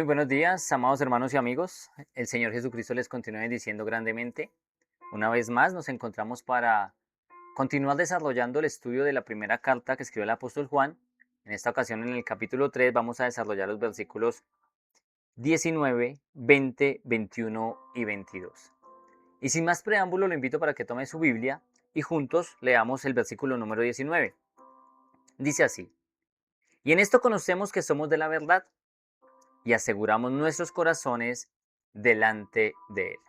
Muy buenos días, amados hermanos y amigos. El Señor Jesucristo les continúe bendiciendo grandemente. Una vez más nos encontramos para continuar desarrollando el estudio de la primera carta que escribió el apóstol Juan. En esta ocasión, en el capítulo 3, vamos a desarrollar los versículos 19, 20, 21 y 22. Y sin más preámbulo, lo invito para que tome su Biblia y juntos leamos el versículo número 19. Dice así: Y en esto conocemos que somos de la verdad y aseguramos nuestros corazones delante de Él.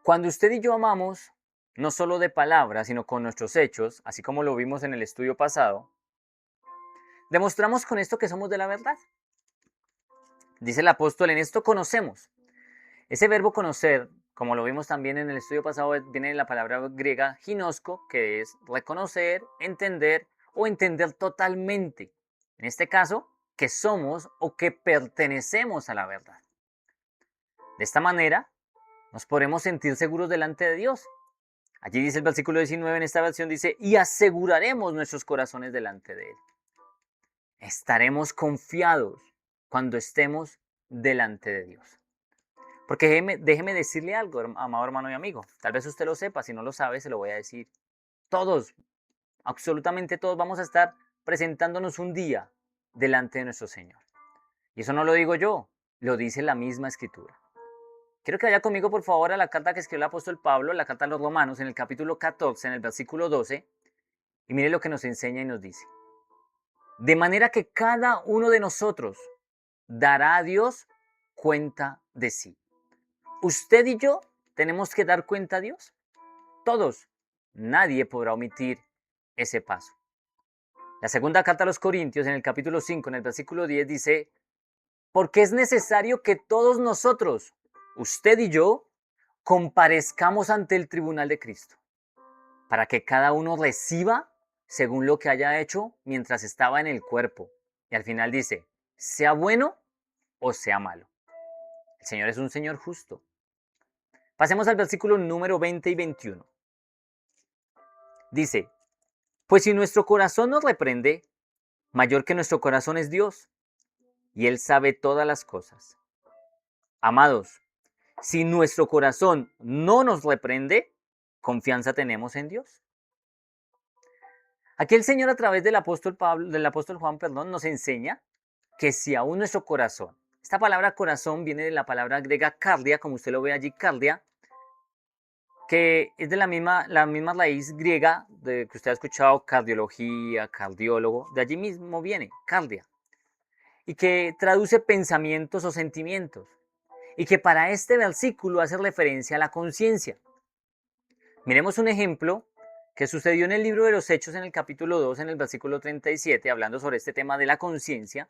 Cuando usted y yo amamos, no solo de palabras, sino con nuestros hechos, así como lo vimos en el estudio pasado, demostramos con esto que somos de la verdad. Dice el apóstol, en esto conocemos. Ese verbo conocer, como lo vimos también en el estudio pasado, viene de la palabra griega ginosko, que es reconocer, entender o entender totalmente. En este caso, que somos o que pertenecemos a la verdad. De esta manera, nos podremos sentir seguros delante de Dios. Allí dice el versículo 19, en esta versión dice, y aseguraremos nuestros corazones delante de Él. Estaremos confiados cuando estemos delante de Dios. Porque déjeme decirle algo, amado hermano y amigo. Tal vez usted lo sepa, si no lo sabe, se lo voy a decir. Todos, absolutamente todos, vamos a estar presentándonos un día delante de nuestro Señor. Y eso no lo digo yo, lo dice la misma Escritura. Quiero que vaya conmigo, por favor, a la carta que escribió el apóstol Pablo, la carta a los Romanos, en el capítulo 14, en el versículo 12, y mire lo que nos enseña y nos dice. De manera que cada uno de nosotros dará a Dios cuenta de sí. Usted y yo tenemos que dar cuenta a Dios. Todos. Nadie podrá omitir ese paso. La segunda carta a los Corintios, en el capítulo 5, en el versículo 10, dice, porque es necesario que todos nosotros, usted y yo, comparezcamos ante el tribunal de Cristo, para que cada uno reciba según lo que haya hecho mientras estaba en el cuerpo. Y al final dice, sea bueno o sea malo. El Señor es un Señor justo. Pasemos al versículo número 20 y 21. Dice, pues si nuestro corazón nos reprende, mayor que nuestro corazón es Dios, y Él sabe todas las cosas. Amados, si nuestro corazón no nos reprende, confianza tenemos en Dios. Aquí el Señor, a través del apóstol Juan, nos enseña que si aún nuestro corazón, esta palabra corazón viene de la palabra griega cardia, como usted lo ve allí, cardia, que es de la misma raíz griega de que usted ha escuchado, cardiología, cardiólogo, de allí mismo viene, cardia, y que traduce pensamientos o sentimientos, y que para este versículo hace referencia a la conciencia. Miremos un ejemplo que sucedió en el libro de los Hechos, en el capítulo 2, en el versículo 37, hablando sobre este tema de la conciencia,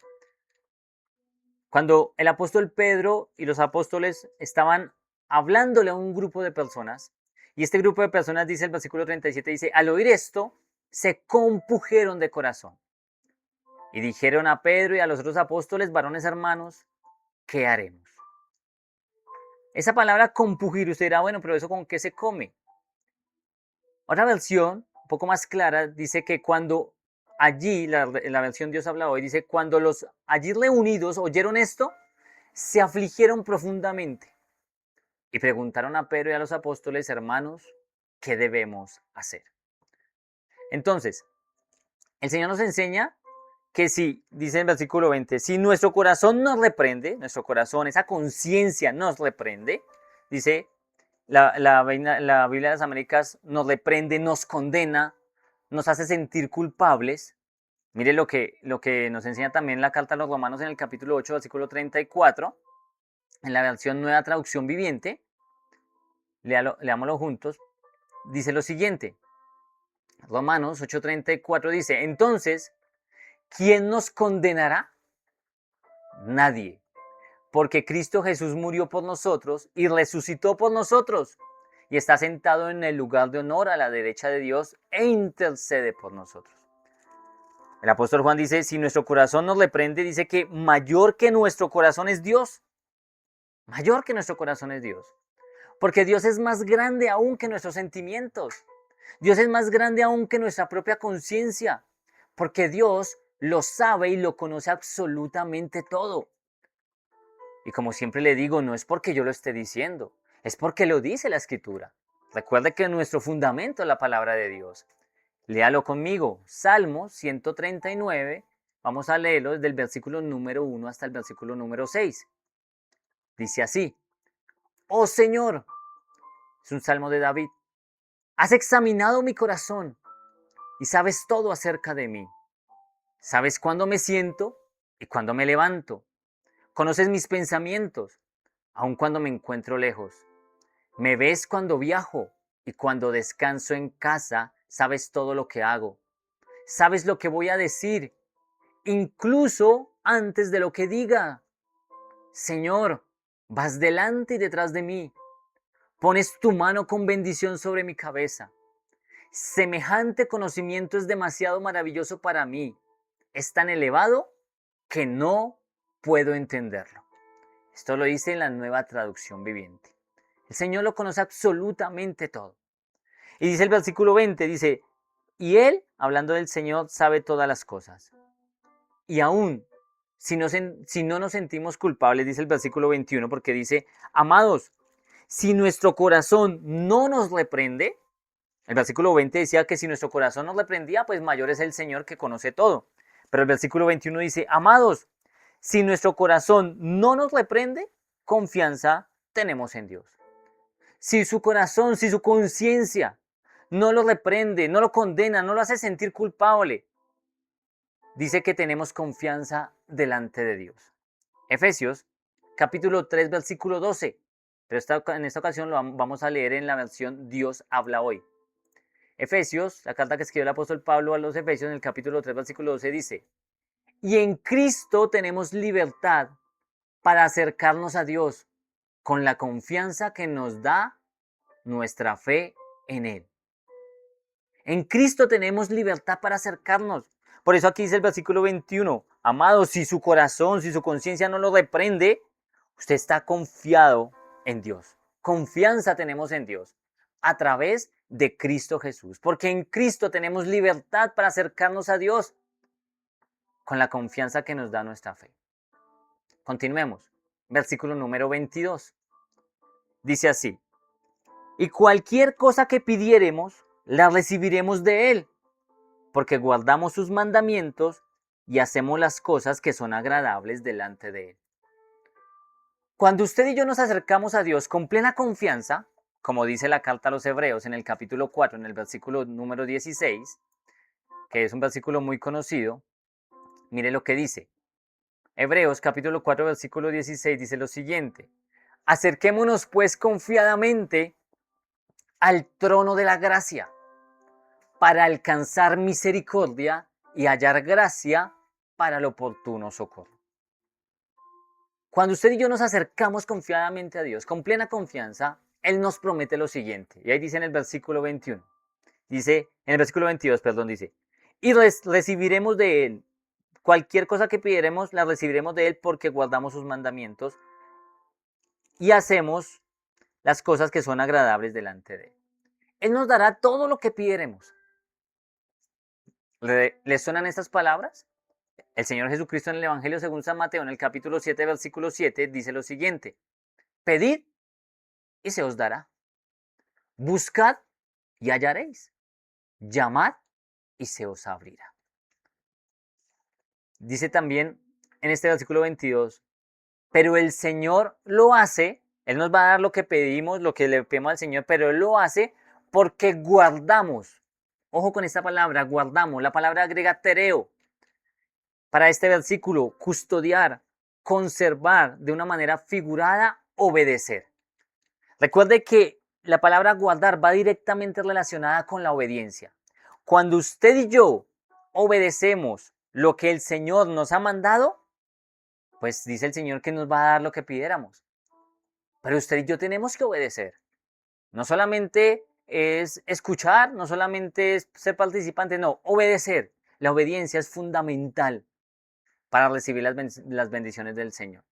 cuando el apóstol Pedro y los apóstoles estaban hablándole a un grupo de personas, y este grupo de personas, dice el versículo 37, dice, al oír esto, se compujeron de corazón, y dijeron a Pedro y a los otros apóstoles, varones hermanos, ¿qué haremos? Esa palabra compugir, usted dirá, bueno, pero ¿eso con qué se come? Otra versión, un poco más clara, dice que cuando allí, la versión Dios habla hoy, dice, cuando los allí reunidos oyeron esto, se afligieron profundamente y preguntaron a Pedro y a los apóstoles, hermanos, ¿qué debemos hacer? Entonces, el Señor nos enseña que si, dice en el versículo 20, si nuestro corazón nos reprende, nuestro corazón, esa conciencia nos reprende, dice, la Biblia de las Américas nos reprende, nos condena, nos hace sentir culpables. Mire lo que nos enseña también la carta a los Romanos en el capítulo 8, versículo 34, en la versión Nueva Traducción Viviente. Leámoslo juntos. Dice lo siguiente. Romanos 8:34 dice, entonces, ¿quién nos condenará? Nadie. Porque Cristo Jesús murió por nosotros y resucitó por nosotros y está sentado en el lugar de honor a la derecha de Dios e intercede por nosotros. El apóstol Juan dice, si nuestro corazón nos reprende, dice que mayor que nuestro corazón es Dios. Mayor que nuestro corazón es Dios. Porque Dios es más grande aún que nuestros sentimientos. Dios es más grande aún que nuestra propia conciencia. Porque Dios lo sabe y lo conoce absolutamente todo. Y como siempre le digo, no es porque yo lo esté diciendo, es porque lo dice la Escritura. Recuerde que nuestro fundamento es la palabra de Dios. Léalo conmigo, Salmo 139, vamos a leerlo desde el versículo número 1 hasta el versículo número 6. Dice así: Oh Señor, es un salmo de David, has examinado mi corazón y sabes todo acerca de mí. Sabes cuándo me siento y cuándo me levanto. Conoces mis pensamientos, aun cuando me encuentro lejos. Me ves cuando viajo y cuando descanso en casa, sabes todo lo que hago. Sabes lo que voy a decir, incluso antes de lo que diga. Señor, vas delante y detrás de mí. Pones tu mano con bendición sobre mi cabeza. Semejante conocimiento es demasiado maravilloso para mí. Es tan elevado que no puedo entenderlo. Esto lo dice en la Nueva Traducción Viviente. El Señor lo conoce absolutamente todo. Y dice el versículo 20, dice, y Él, hablando del Señor, sabe todas las cosas. Y aún, si no nos sentimos culpables, dice el versículo 21, porque dice, amados, si nuestro corazón no nos reprende, el versículo 20 decía que si nuestro corazón nos reprendía, pues mayor es el Señor que conoce todo. Pero el versículo 21 dice, amados, si nuestro corazón no nos reprende, confianza tenemos en Dios. Si su corazón, si su conciencia no lo reprende, no lo condena, no lo hace sentir culpable, dice que tenemos confianza delante de Dios. Efesios capítulo 3 versículo 12. Pero en esta ocasión lo vamos a leer en la versión Dios habla hoy. Efesios, la carta que escribió el apóstol Pablo a los Efesios en el capítulo 3 versículo 12 dice, y en Cristo tenemos libertad para acercarnos a Dios con la confianza que nos da nuestra fe en Él. En Cristo tenemos libertad para acercarnos. Por eso aquí dice el versículo 21, amados, si su corazón, si su conciencia no lo reprende, usted está confiado en Dios. Confianza tenemos en Dios a través de Cristo Jesús. Porque en Cristo tenemos libertad para acercarnos a Dios con la confianza que nos da nuestra fe. Continuemos. Versículo número 22. Dice así, y cualquier cosa que pidiéremos, la recibiremos de Él, porque guardamos sus mandamientos y hacemos las cosas que son agradables delante de Él. Cuando usted y yo nos acercamos a Dios con plena confianza, como dice la carta a los Hebreos en el capítulo 4, en el versículo número 16, que es un versículo muy conocido, mire lo que dice. Hebreos capítulo 4, versículo 16 dice lo siguiente. Acerquémonos pues confiadamente al trono de la gracia para alcanzar misericordia y hallar gracia para el oportuno socorro. Cuando usted y yo nos acercamos confiadamente a Dios, con plena confianza, Él nos promete lo siguiente. Y ahí dice en el versículo 21, dice, en el versículo 22, perdón, dice, y recibiremos de Él, cualquier cosa que pidiéremos, la recibiremos de Él porque guardamos sus mandamientos y hacemos las cosas que son agradables delante de Él. Él nos dará todo lo que pidiéremos. ¿Les suenan estas palabras? El Señor Jesucristo en el Evangelio según San Mateo, en el capítulo 7, versículo 7, dice lo siguiente. Pedid y se os dará. Buscad y hallaréis. Llamad y se os abrirá. Dice también en este versículo 22, pero el Señor lo hace, Él nos va a dar lo que pedimos, lo que le pedimos al Señor, pero Él lo hace porque guardamos. Ojo con esta palabra, guardamos. La palabra griega tereo. Para este versículo, custodiar, conservar, de una manera figurada, obedecer. Recuerde que la palabra guardar va directamente relacionada con la obediencia. Cuando usted y yo obedecemos lo que el Señor nos ha mandado, pues dice el Señor que nos va a dar lo que pidiéramos. Pero usted y yo tenemos que obedecer. No solamente es escuchar, no solamente es ser participante, no, obedecer. La obediencia es fundamental para recibir las bendiciones del Señor.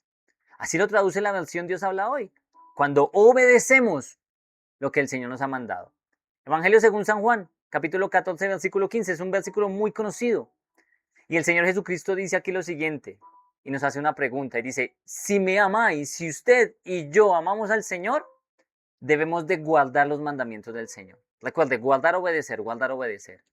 Así lo traduce la versión Dios habla hoy. Cuando obedecemos lo que el Señor nos ha mandado. Evangelio según San Juan, capítulo 14, versículo 15, es un versículo muy conocido. Y el Señor Jesucristo dice aquí lo siguiente, y nos hace una pregunta, y dice, si me amáis, si usted y yo amamos al Señor, debemos de guardar los mandamientos del Señor. Recuerde, guardar, obedecer, guardar, obedecer.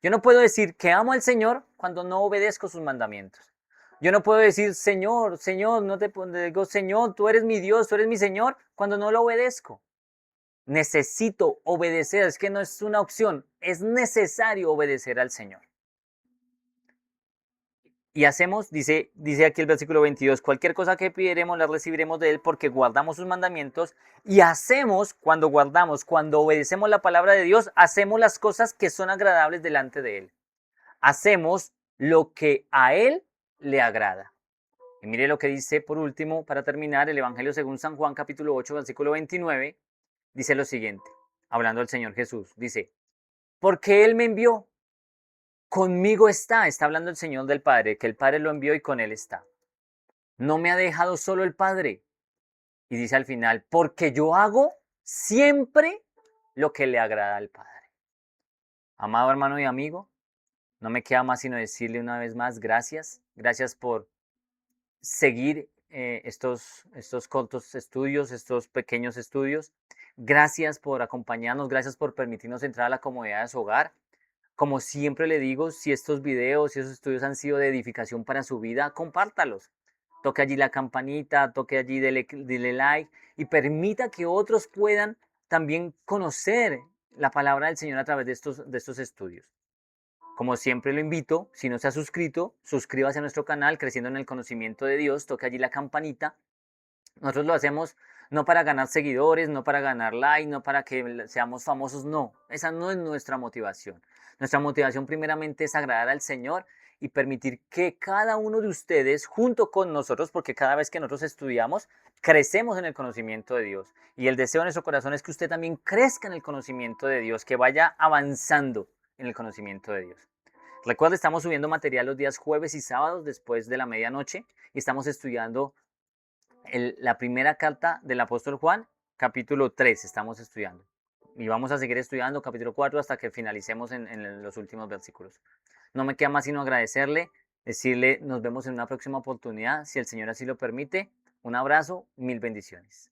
Yo no puedo decir que amo al Señor cuando no obedezco sus mandamientos. Yo no puedo decir, Señor, Señor, no te digo, Señor, tú eres mi Dios, tú eres mi Señor, cuando no lo obedezco. Necesito obedecer, es que no es una opción, es necesario obedecer al Señor. Y hacemos, dice aquí el versículo 22, cualquier cosa que pidiéremos la recibiremos de Él porque guardamos sus mandamientos y hacemos, cuando guardamos, cuando obedecemos la palabra de Dios, hacemos las cosas que son agradables delante de Él. Hacemos lo que a Él le agrada. Y mire lo que dice por último, para terminar, el Evangelio según San Juan capítulo 8, versículo 29, dice lo siguiente, hablando del Señor Jesús, dice, porque Él me envió. Conmigo está hablando el Señor del Padre, que el Padre lo envió y con Él está. No me ha dejado solo el Padre. Y dice al final, porque yo hago siempre lo que le agrada al Padre. Amado hermano y amigo, no me queda más sino decirle una vez más gracias. Gracias por seguir estos cortos estudios, estos pequeños estudios. Gracias por acompañarnos, gracias por permitirnos entrar a la comodidad de su hogar. Como siempre le digo, si estos videos y esos estudios han sido de edificación para su vida, compártalos. Toque allí la campanita, toque allí, dele like y permita que otros puedan también conocer la palabra del Señor a través de estos estudios. Como siempre lo invito, si no se ha suscrito, suscríbase a nuestro canal Creciendo en el Conocimiento de Dios, toque allí la campanita. Nosotros lo hacemos no para ganar seguidores, no para ganar likes, no para que seamos famosos, no. Esa no es nuestra motivación. Nuestra motivación primeramente es agradar al Señor y permitir que cada uno de ustedes, junto con nosotros, porque cada vez que nosotros estudiamos, crecemos en el conocimiento de Dios. Y el deseo de nuestro corazón es que usted también crezca en el conocimiento de Dios, que vaya avanzando en el conocimiento de Dios. Recuerda, estamos subiendo material los días jueves y sábados después de la medianoche y estamos estudiando la primera carta del apóstol Juan, capítulo 3, estamos estudiando. Y vamos a seguir estudiando capítulo 4 hasta que finalicemos en los últimos versículos. No me queda más sino agradecerle, decirle nos vemos en una próxima oportunidad, si el Señor así lo permite. Un abrazo, mil bendiciones.